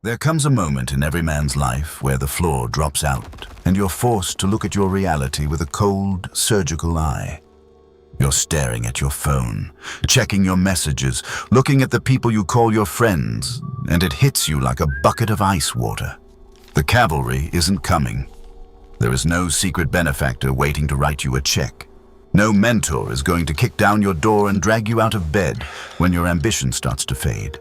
There comes a moment in every man's life where the floor drops out and you're forced to look at your reality with a cold, surgical eye. You're staring at your phone, checking your messages, looking at the people you call your friends, and it hits you like a bucket of ice water. The cavalry isn't coming. There is no secret benefactor waiting to write you a check. No mentor is going to kick down your door and drag you out of bed when your ambition starts to fade.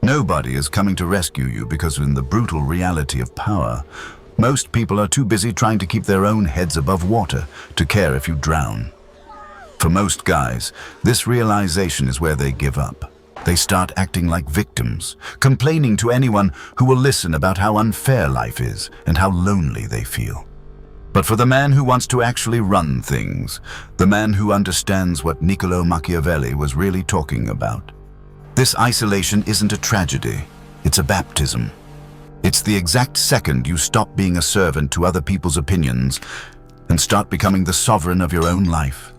Nobody is coming to rescue you because in the brutal reality of power, most people are too busy trying to keep their own heads above water to care if you drown. For most guys, this realization is where they give up. They start acting like victims, complaining to anyone who will listen about how unfair life is and how lonely they feel. But for the man who wants to actually run things, the man who understands what Niccolò Machiavelli was really talking about, this isolation isn't a tragedy, it's a baptism. It's the exact second you stop being a servant to other people's opinions and start becoming the sovereign of your own life.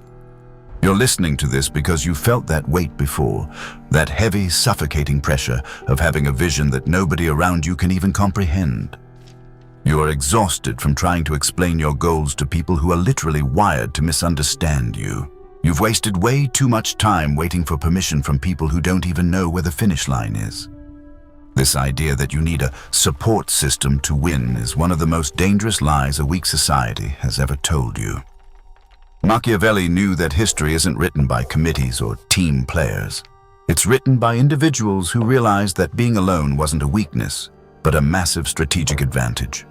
You're listening to this because you felt that weight before, that heavy, suffocating pressure of having a vision that nobody around you can even comprehend. You are exhausted from trying to explain your goals to people who are literally wired to misunderstand you. You've wasted way too much time waiting for permission from people who don't even know where the finish line is. This idea that you need a support system to win is one of the most dangerous lies a weak society has ever told you. Machiavelli knew that history isn't written by committees or team players. It's written by individuals who realized that being alone wasn't a weakness, but a massive strategic advantage.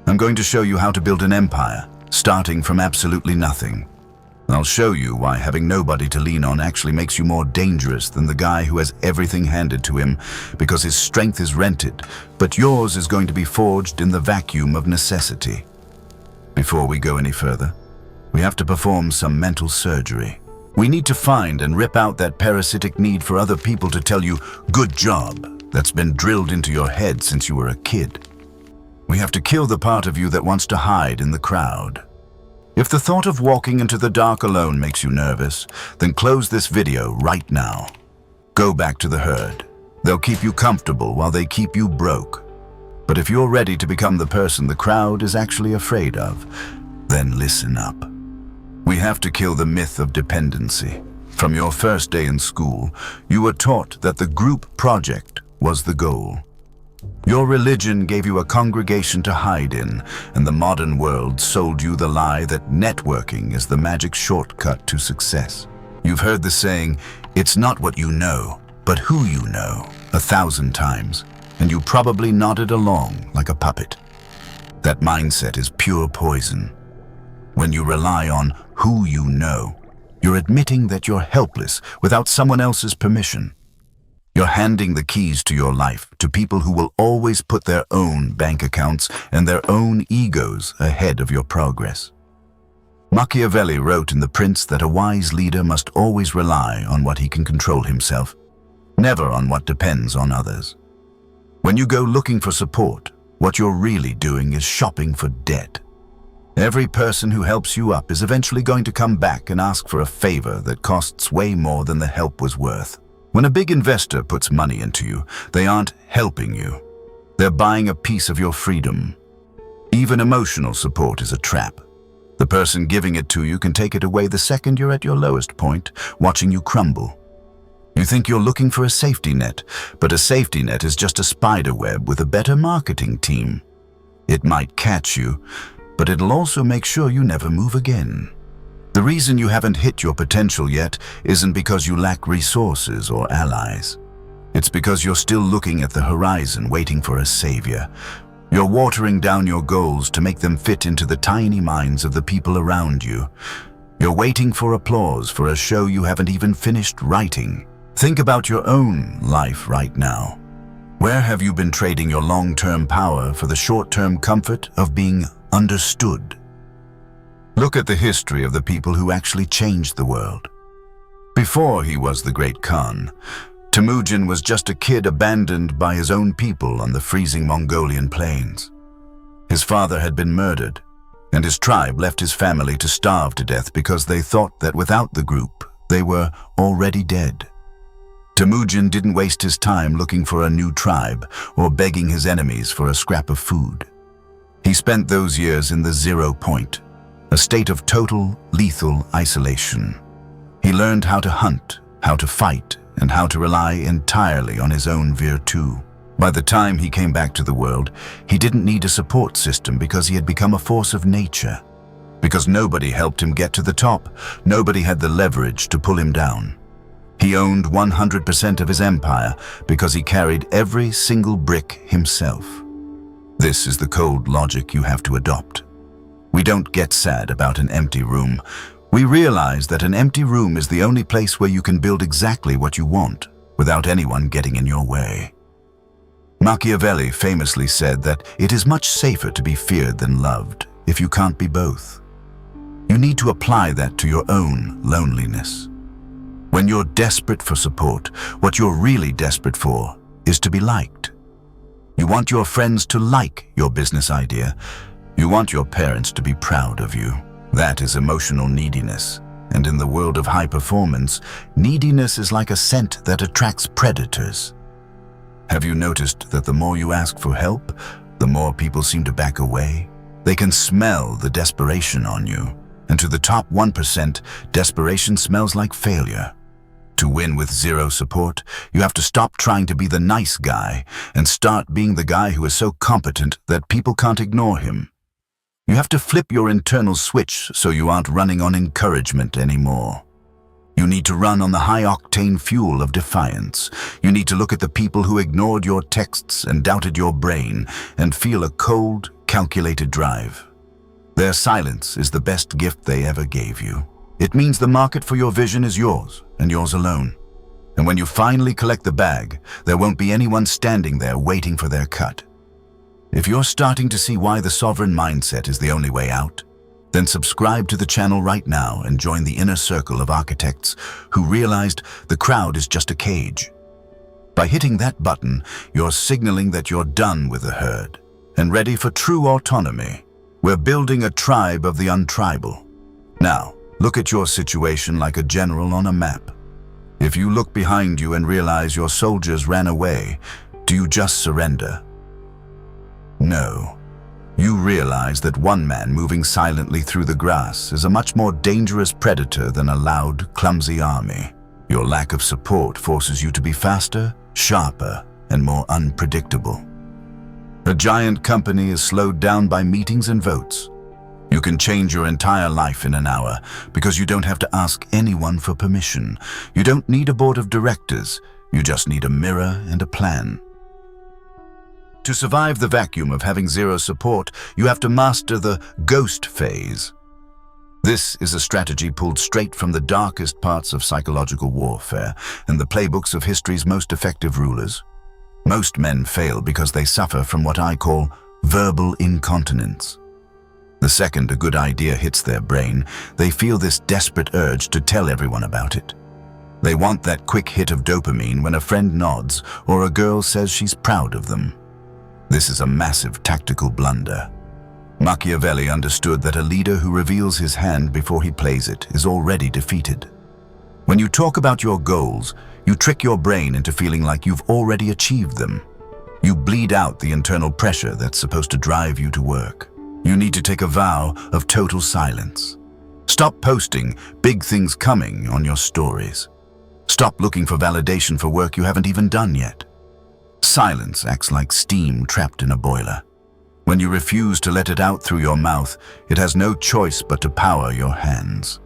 I'm going to show you how to build an empire, starting from absolutely nothing. I'll show you why having nobody to lean on actually makes you more dangerous than the guy who has everything handed to him because his strength is rented, but yours is going to be forged in the vacuum of necessity. Before we go any further, we have to perform some mental surgery. We need to find and rip out that parasitic need for other people to tell you, "Good job," that's been drilled into your head since you were a kid. We have to kill the part of you that wants to hide in the crowd. If the thought of walking into the dark alone makes you nervous, then close this video right now. Go back to the herd. They'll keep you comfortable while they keep you broke. But if you're ready to become the person the crowd is actually afraid of, then listen up. We have to kill the myth of dependency. From your first day in school, you were taught that the group project was the goal. Your religion gave you a congregation to hide in, and the modern world sold you the lie that networking is the magic shortcut to success. You've heard the saying, "It's not what you know, but who you know," 1,000 times, and you probably nodded along like a puppet. That mindset is pure poison. When you rely on who you know, you're admitting that you're helpless without someone else's permission. You're handing the keys to your life to people who will always put their own bank accounts and their own egos ahead of your progress. Machiavelli wrote in The Prince that a wise leader must always rely on what he can control himself, never on what depends on others. When you go looking for support, what you're really doing is shopping for debt. Every person who helps you up is eventually going to come back and ask for a favor that costs way more than the help was worth. When a big investor puts money into you, they aren't helping you. They're buying a piece of your freedom. Even emotional support is a trap. The person giving it to you can take it away the second you're at your lowest point, watching you crumble. You think you're looking for a safety net, but a safety net is just a spider web with a better marketing team. It might catch you, but it'll also make sure you never move again. The reason you haven't hit your potential yet isn't because you lack resources or allies. It's because you're still looking at the horizon waiting for a savior. You're watering down your goals to make them fit into the tiny minds of the people around you. You're waiting for applause for a show you haven't even finished writing. Think about your own life right now. Where have you been trading your long-term power for the short-term comfort of being understood? Look at the history of the people who actually changed the world. Before he was the great Khan, Temujin was just a kid abandoned by his own people on the freezing Mongolian plains. His father had been murdered, and his tribe left his family to starve to death because they thought that without the group, they were already dead. Temujin didn't waste his time looking for a new tribe or begging his enemies for a scrap of food. He spent those years in the 0 point, a state of total, lethal isolation. He learned how to hunt, how to fight, and how to rely entirely on his own virtue. By the time he came back to the world, he didn't need a support system because he had become a force of nature. Because nobody helped him get to the top, nobody had the leverage to pull him down. He owned 100% of his empire because he carried every single brick himself. This is the cold logic you have to adopt. We don't get sad about an empty room. We realize that an empty room is the only place where you can build exactly what you want without anyone getting in your way. Machiavelli famously said that it is much safer to be feared than loved if you can't be both. You need to apply that to your own loneliness. When you're desperate for support, what you're really desperate for is to be liked. You want your friends to like your business idea. You want your parents to be proud of you. That is emotional neediness. And in the world of high performance, neediness is like a scent that attracts predators. Have you noticed that the more you ask for help, the more people seem to back away? They can smell the desperation on you. And to the top 1%, desperation smells like failure. To win with zero support, you have to stop trying to be the nice guy and start being the guy who is so competent that people can't ignore him. You have to flip your internal switch so you aren't running on encouragement anymore. You need to run on the high-octane fuel of defiance. You need to look at the people who ignored your texts and doubted your brain and feel a cold, calculated drive. Their silence is the best gift they ever gave you. It means the market for your vision is yours, and yours alone. And when you finally collect the bag, there won't be anyone standing there waiting for their cut. If you're starting to see why the sovereign mindset is the only way out, then subscribe to the channel right now and join the inner circle of architects who realized the crowd is just a cage. By hitting that button, you're signaling that you're done with the herd and ready for true autonomy. We're building a tribe of the untribal. Now, look at your situation like a general on a map. If you look behind you and realize your soldiers ran away, do you just surrender? No. You realize that one man moving silently through the grass is a much more dangerous predator than a loud, clumsy army. Your lack of support forces you to be faster, sharper, and more unpredictable. A giant company is slowed down by meetings and votes. You can change your entire life in an hour because you don't have to ask anyone for permission. You don't need a board of directors. You just need a mirror and a plan. To survive the vacuum of having zero support, you have to master the ghost phase. This is a strategy pulled straight from the darkest parts of psychological warfare and the playbooks of history's most effective rulers. Most men fail because they suffer from what I call verbal incontinence. The second a good idea hits their brain, they feel this desperate urge to tell everyone about it. They want that quick hit of dopamine when a friend nods or a girl says she's proud of them. This is a massive tactical blunder. Machiavelli understood that a leader who reveals his hand before he plays it is already defeated. When you talk about your goals, you trick your brain into feeling like you've already achieved them. You bleed out the internal pressure that's supposed to drive you to work. You need to take a vow of total silence. Stop posting "big things coming" on your stories. Stop looking for validation for work you haven't even done yet. Silence acts like steam trapped in a boiler. When you refuse to let it out through your mouth, it has no choice but to power your hands.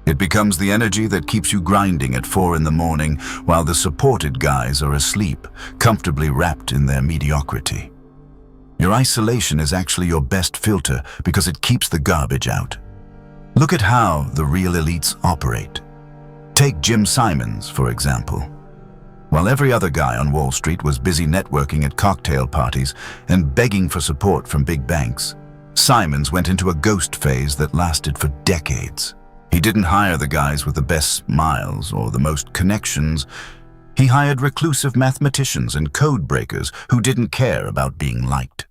It becomes the energy that keeps you grinding at 4 in the morning while the supported guys are asleep, comfortably wrapped in their mediocrity. Your isolation is actually your best filter because it keeps the garbage out. Look at how the real elites operate. Take Jim Simons, for example. While every other guy on Wall Street was busy networking at cocktail parties and begging for support from big banks, Simons went into a ghost phase that lasted for decades. He didn't hire the guys with the best smiles or the most connections. He hired reclusive mathematicians and code breakers who didn't care about being liked.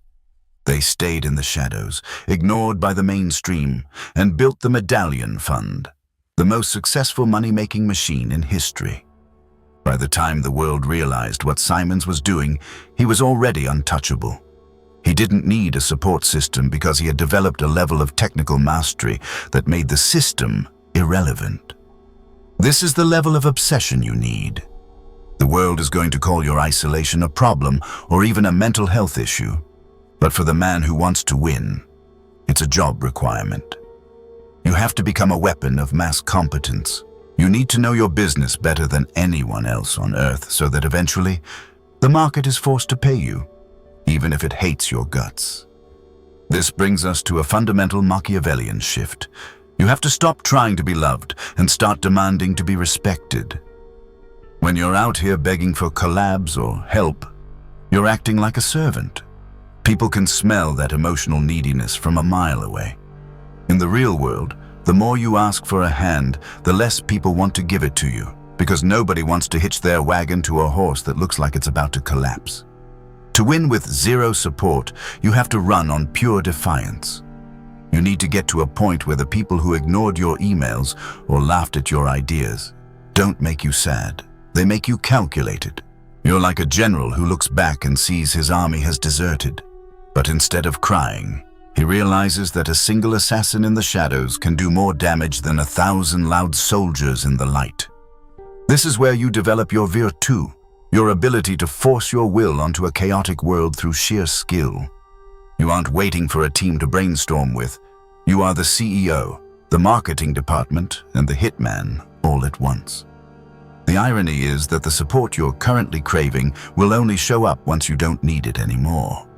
They stayed in the shadows, ignored by the mainstream, and built the Medallion Fund, the most successful money-making machine in history. By the time the world realized what Simons was doing, he was already untouchable. He didn't need a support system because he had developed a level of technical mastery that made the system irrelevant. This is the level of obsession you need. The world is going to call your isolation a problem or even a mental health issue. But for the man who wants to win, it's a job requirement. You have to become a weapon of mass competence. You need to know your business better than anyone else on Earth so that eventually the market is forced to pay you, even if it hates your guts. This brings us to a fundamental Machiavellian shift. You have to stop trying to be loved and start demanding to be respected. When you're out here begging for collabs or help, you're acting like a servant. People can smell that emotional neediness from a mile away. In the real world, the more you ask for a hand, the less people want to give it to you, because nobody wants to hitch their wagon to a horse that looks like it's about to collapse. To win with zero support, you have to run on pure defiance. You need to get to a point where the people who ignored your emails or laughed at your ideas don't make you sad. They make you calculated. You're like a general who looks back and sees his army has deserted. But instead of crying, he realizes that a single assassin in the shadows can do more damage than 1,000 loud soldiers in the light. This is where you develop your virtù, your ability to force your will onto a chaotic world through sheer skill. You aren't waiting for a team to brainstorm with. You are the CEO, the marketing department, and the hitman all at once. The irony is that the support you're currently craving will only show up once you don't need it anymore.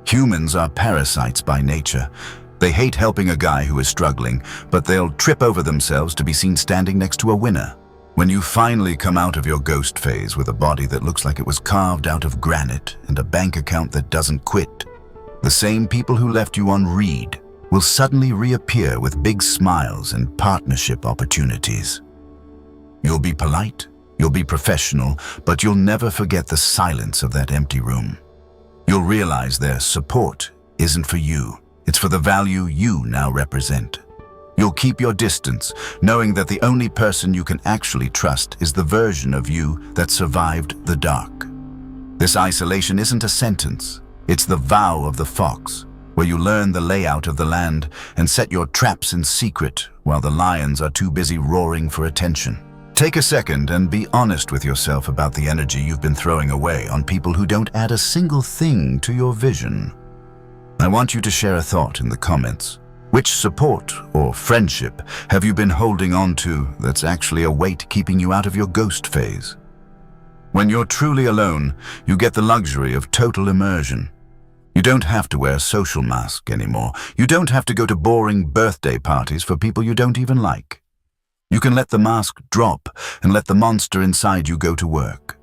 Humans are parasites by nature. They hate helping a guy who is struggling, but they'll trip over themselves to be seen standing next to a winner. When you finally come out of your ghost phase with a body that looks like it was carved out of granite and a bank account that doesn't quit, the same people who left you on read will suddenly reappear with big smiles and partnership opportunities. You'll be polite, you'll be professional, but you'll never forget the silence of that empty room. You'll realize their support isn't for you, it's for the value you now represent. You'll keep your distance, knowing that the only person you can actually trust is the version of you that survived the dark. This isolation isn't a sentence, it's the vow of the fox, where you learn the layout of the land and set your traps in secret while the lions are too busy roaring for attention. Take a second and be honest with yourself about the energy you've been throwing away on people who don't add a single thing to your vision. I want you to share a thought in the comments. Which support or friendship have you been holding on to that's actually a weight keeping you out of your ghost phase? When you're truly alone, you get the luxury of total immersion. You don't have to wear a social mask anymore. You don't have to go to boring birthday parties for people you don't even like. You can let the mask drop and let the monster inside you go to work.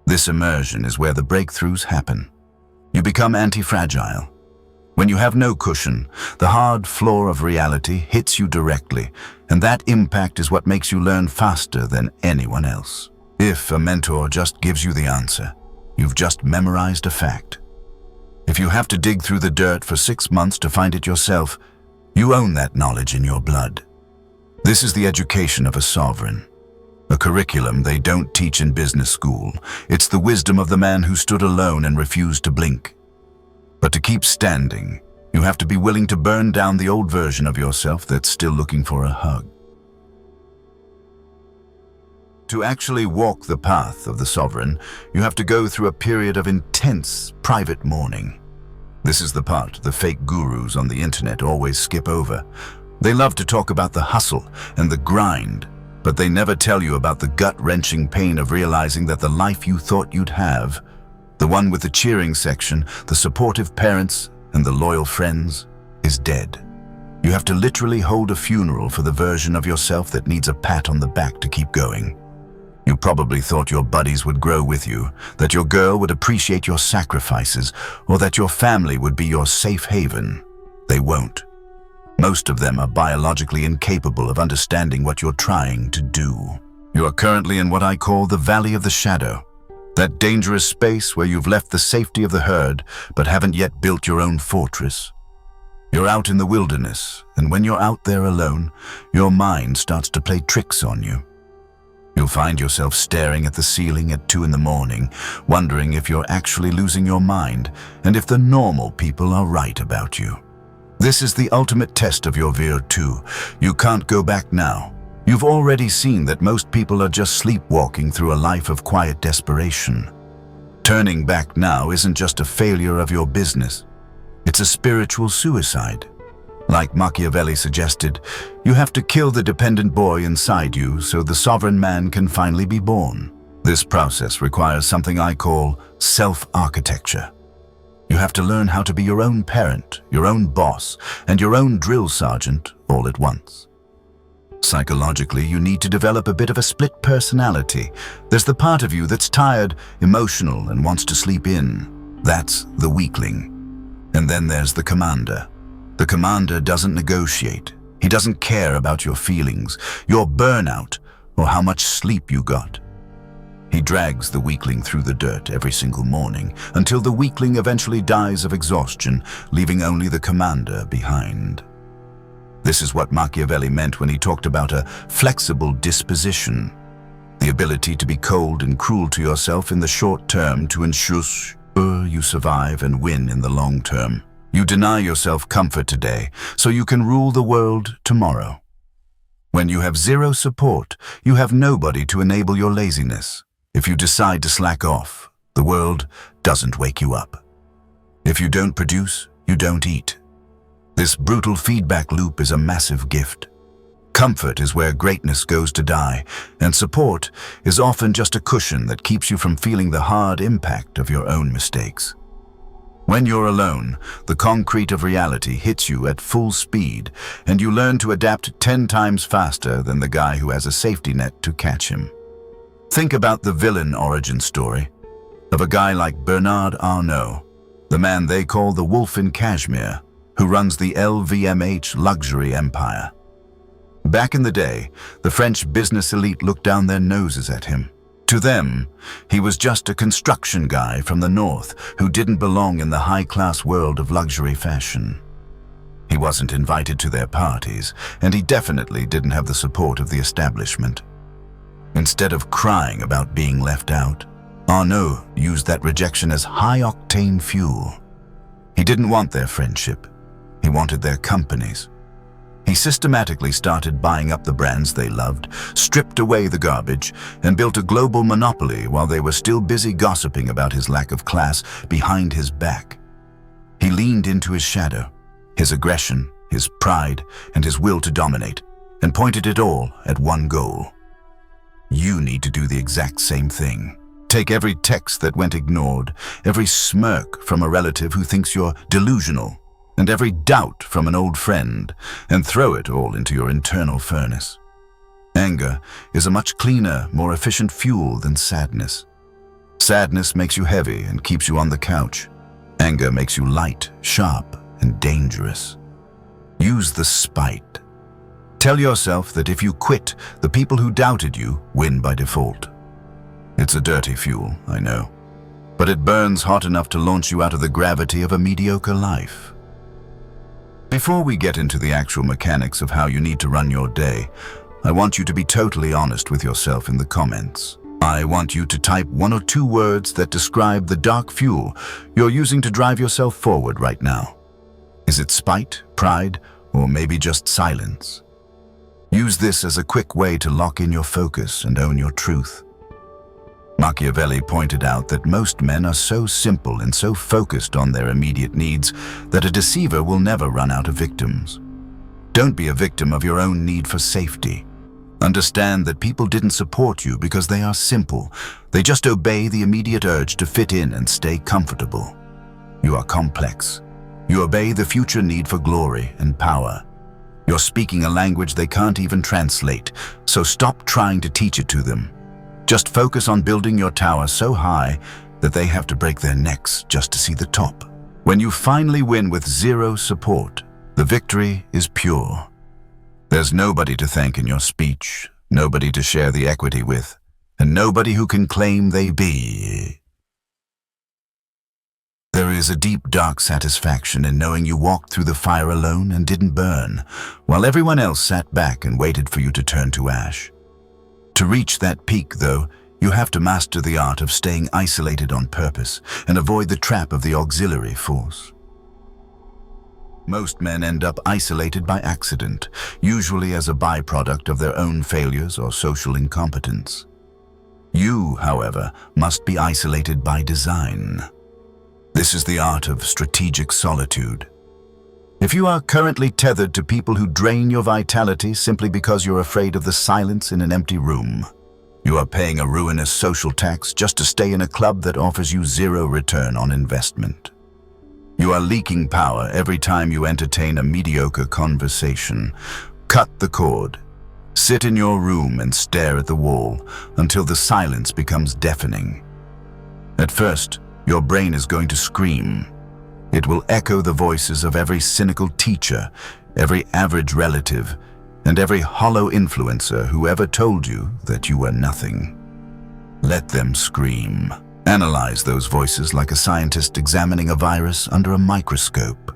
This immersion is where the breakthroughs happen. You become anti-fragile. When you have no cushion, the hard floor of reality hits you directly, and that impact is what makes you learn faster than anyone else. If a mentor just gives you the answer, you've just memorized a fact. If you have to dig through the dirt for 6 months to find it yourself, you own that knowledge in your blood. This is the education of a sovereign. A curriculum they don't teach in business school. It's the wisdom of the man who stood alone and refused to blink. But to keep standing, you have to be willing to burn down the old version of yourself that's still looking for a hug. To actually walk the path of the sovereign, you have to go through a period of intense private mourning. This is the part the fake gurus on the internet always skip over. They love to talk about the hustle and the grind, but they never tell you about the gut-wrenching pain of realizing that the life you thought you'd have, the one with the cheering section, the supportive parents, and the loyal friends, is dead. You have to literally hold a funeral for the version of yourself that needs a pat on the back to keep going. You probably thought your buddies would grow with you, that your girl would appreciate your sacrifices, or that your family would be your safe haven. They won't. Most of them are biologically incapable of understanding what you're trying to do. You are currently in what I call the Valley of the Shadow, that dangerous space where you've left the safety of the herd but haven't yet built your own fortress. You're out in the wilderness, and when you're out there alone, your mind starts to play tricks on you. You'll find yourself staring at the ceiling at 2 in the morning, wondering if you're actually losing your mind and if the normal people are right about you. This is the ultimate test of your virtue. You can't go back now. You've already seen that most people are just sleepwalking through a life of quiet desperation. Turning back now isn't just a failure of your business. It's a spiritual suicide. Like Machiavelli suggested, you have to kill the dependent boy inside you so the sovereign man can finally be born. This process requires something I call self-architecture. You have to learn how to be your own parent, your own boss, and your own drill sergeant all at once. Psychologically, you need to develop a bit of a split personality. There's the part of you that's tired, emotional, and wants to sleep in. That's the weakling. And then there's the commander. The commander doesn't negotiate. He doesn't care about your feelings, your burnout, or how much sleep you got. He drags the weakling through the dirt every single morning until the weakling eventually dies of exhaustion, leaving only the commander behind. This is what Machiavelli meant when he talked about a flexible disposition, the ability to be cold and cruel to yourself in the short term to ensure you survive and win in the long term. You deny yourself comfort today so you can rule the world tomorrow. When you have zero support, you have nobody to enable your laziness. If you decide to slack off, the world doesn't wake you up. If you don't produce, you don't eat. This brutal feedback loop is a massive gift. Comfort is where greatness goes to die, and support is often just a cushion that keeps you from feeling the hard impact of your own mistakes. When you're alone, the concrete of reality hits you at full speed, and you learn to adapt 10 times faster than the guy who has a safety net to catch him. Think about the villain origin story of a guy like Bernard Arnault, the man they call the Wolf in Cashmere, who runs the LVMH luxury empire. Back in the day, the French business elite looked down their noses at him. To them, he was just a construction guy from the north who didn't belong in the high-class world of luxury fashion. He wasn't invited to their parties, and he definitely didn't have the support of the establishment. Instead of crying about being left out, Arnault used that rejection as high-octane fuel. He didn't want their friendship. He wanted their companies. He systematically started buying up the brands they loved, stripped away the garbage, and built a global monopoly while they were still busy gossiping about his lack of class behind his back. He leaned into his shadow, his aggression, his pride, and his will to dominate, and pointed it all at one goal. You need to do the exact same thing. Take every text that went ignored, every smirk from a relative who thinks you're delusional, and every doubt from an old friend, and throw it all into your internal furnace. Anger is a much cleaner, more efficient fuel than sadness. Sadness makes you heavy and keeps you on the couch. Anger makes you light, sharp, and dangerous. Use the spite. Tell yourself that if you quit, the people who doubted you win by default. It's a dirty fuel, I know, but it burns hot enough to launch you out of the gravity of a mediocre life. Before we get into the actual mechanics of how you need to run your day, I want you to be totally honest with yourself in the comments. I want you to type 1 or 2 words that describe the dark fuel you're using to drive yourself forward right now. Is it spite, pride, or maybe just silence? Use this as a quick way to lock in your focus and own your truth. Machiavelli pointed out that most men are so simple and so focused on their immediate needs that a deceiver will never run out of victims. Don't be a victim of your own need for safety. Understand that people didn't support you because they are simple. They just obey the immediate urge to fit in and stay comfortable. You are complex. You obey the future need for glory and power. You're speaking a language they can't even translate, so stop trying to teach it to them. Just focus on building your tower so high that they have to break their necks just to see the top. When you finally win with zero support, the victory is pure. There's nobody to thank in your speech, nobody to share the equity with, and nobody who can claim they be. There is a deep, dark satisfaction in knowing you walked through the fire alone and didn't burn, while everyone else sat back and waited for you to turn to ash. To reach that peak, though, you have to master the art of staying isolated on purpose and avoid the trap of the auxiliary force. Most men end up isolated by accident, usually as a byproduct of their own failures or social incompetence. You, however, must be isolated by design. This is the art of strategic solitude. If you are currently tethered to people who drain your vitality simply because you're afraid of the silence in an empty room, you are paying a ruinous social tax just to stay in a club that offers you zero return on investment. You are leaking power every time you entertain a mediocre conversation. Cut the cord. Sit in your room and stare at the wall until the silence becomes deafening. At first, your brain is going to scream. It will echo the voices of every cynical teacher, every average relative, and every hollow influencer who ever told you that you were nothing. Let them scream. Analyze those voices like a scientist examining a virus under a microscope.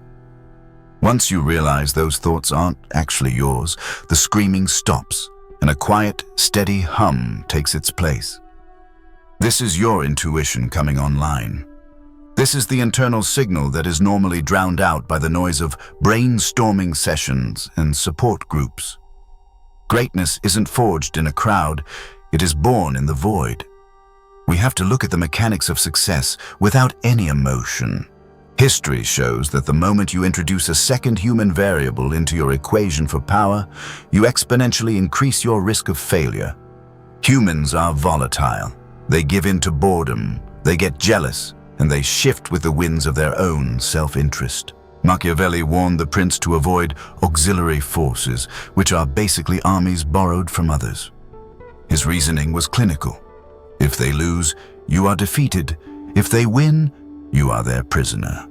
Once you realize those thoughts aren't actually yours, the screaming stops, and a quiet, steady hum takes its place. This is your intuition coming online. This is the internal signal that is normally drowned out by the noise of brainstorming sessions and support groups. Greatness isn't forged in a crowd, it is born in the void. We have to look at the mechanics of success without any emotion. History shows that the moment you introduce a second human variable into your equation for power, you exponentially increase your risk of failure. Humans are volatile. They give in to boredom, they get jealous, and they shift with the winds of their own self-interest. Machiavelli warned the prince to avoid auxiliary forces, which are basically armies borrowed from others. His reasoning was clinical. If they lose, you are defeated. If they win, you are their prisoner.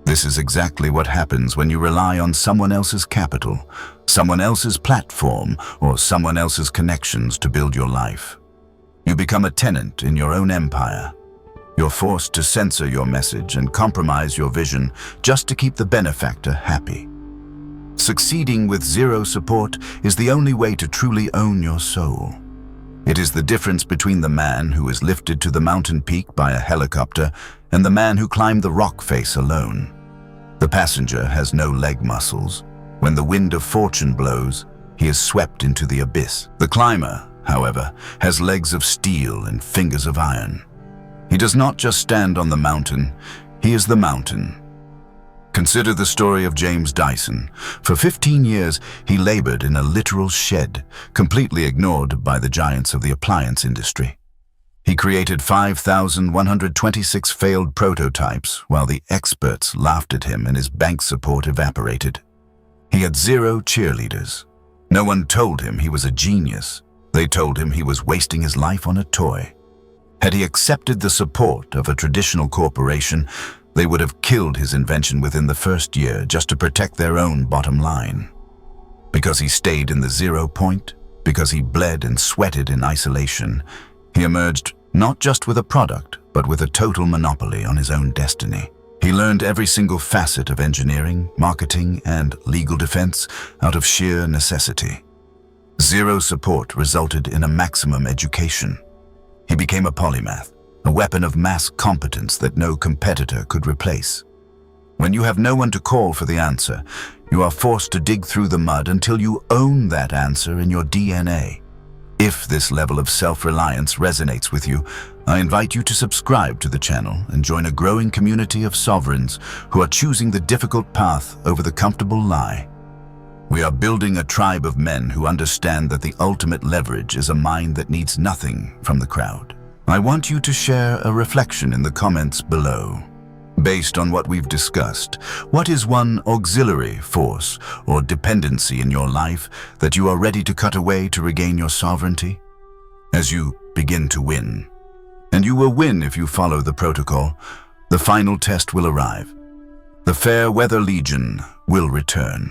This is exactly what happens when you rely on someone else's capital, someone else's platform, or someone else's connections to build your life. You become a tenant in your own empire. You're forced to censor your message and compromise your vision just to keep the benefactor happy. Succeeding with zero support is the only way to truly own your soul. It is the difference between the man who is lifted to the mountain peak by a helicopter and the man who climbed the rock face alone. The passenger has no leg muscles. When the wind of fortune blows, he is swept into the abyss. The climber, however, has legs of steel and fingers of iron. He does not just stand on the mountain, he is the mountain. Consider the story of James Dyson. For 15 years, he labored in a literal shed, completely ignored by the giants of the appliance industry. He created 5,126 failed prototypes while the experts laughed at him and his bank support evaporated. He had zero cheerleaders. No one told him he was a genius. They told him he was wasting his life on a toy. Had he accepted the support of a traditional corporation, they would have killed his invention within the first year just to protect their own bottom line. Because he stayed in the 0 point, because he bled and sweated in isolation, he emerged not just with a product, but with a total monopoly on his own destiny. He learned every single facet of engineering, marketing, and legal defense out of sheer necessity. Zero support resulted in a maximum education. He became a polymath, a weapon of mass competence that no competitor could replace. When you have no one to call for the answer, you are forced to dig through the mud until you own that answer in your DNA. If this level of self-reliance resonates with you, I invite you to subscribe to the channel and join a growing community of sovereigns who are choosing the difficult path over the comfortable lie. We are building a tribe of men who understand that the ultimate leverage is a mind that needs nothing from the crowd. I want you to share a reflection in the comments below. Based on what we've discussed, what is one auxiliary force or dependency in your life that you are ready to cut away to regain your sovereignty? As you begin to win, and you will win if you follow the protocol, the final test will arrive. The fair weather legion will return.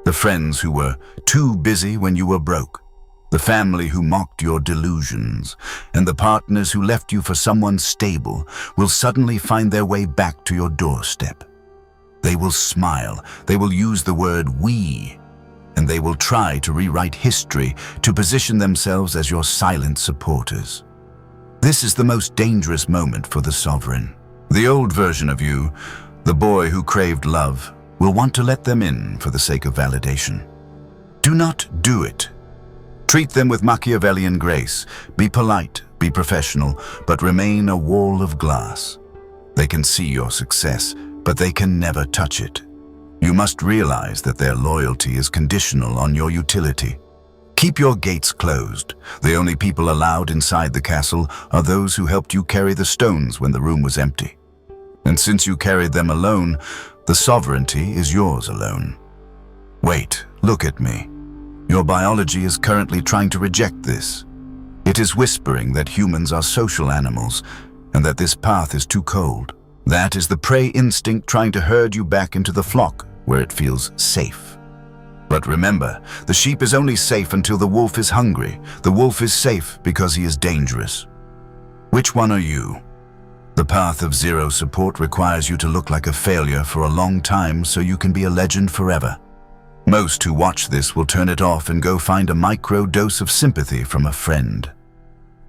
The friends who were too busy when you were broke, the family who mocked your delusions, and the partners who left you for someone stable will suddenly find their way back to your doorstep. They will smile, they will use the word we, and they will try to rewrite history to position themselves as your silent supporters. This is the most dangerous moment for the sovereign. The old version of you, the boy who craved love, will want to let them in for the sake of validation. Do not do it. Treat them with Machiavellian grace. Be polite, be professional, but remain a wall of glass. They can see your success, but they can never touch it. You must realize that their loyalty is conditional on your utility. Keep your gates closed. The only people allowed inside the castle are those who helped you carry the stones when the room was empty. And since you carried them alone, the sovereignty is yours alone. Wait, look at me. Your biology is currently trying to reject this. It is whispering that humans are social animals and that this path is too cold. That is the prey instinct trying to herd you back into the flock where it feels safe. But remember, the sheep is only safe until the wolf is hungry. The wolf is safe because he is dangerous. Which one are you? The path of zero support requires you to look like a failure for a long time so you can be a legend forever. Most who watch this will turn it off and go find a micro dose of sympathy from a friend.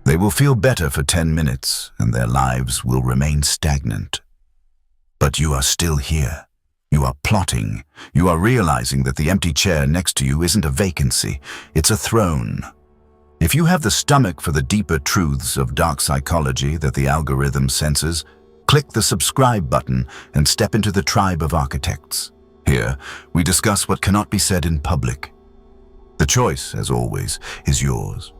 They will feel better for 10 minutes and their lives will remain stagnant. But you are still here. You are plotting. You are realizing that the empty chair next to you isn't a vacancy, it's a throne. If you have the stomach for the deeper truths of dark psychology that the algorithm senses, click the subscribe button and step into the tribe of architects. Here, we discuss what cannot be said in public. The choice, as always, is yours.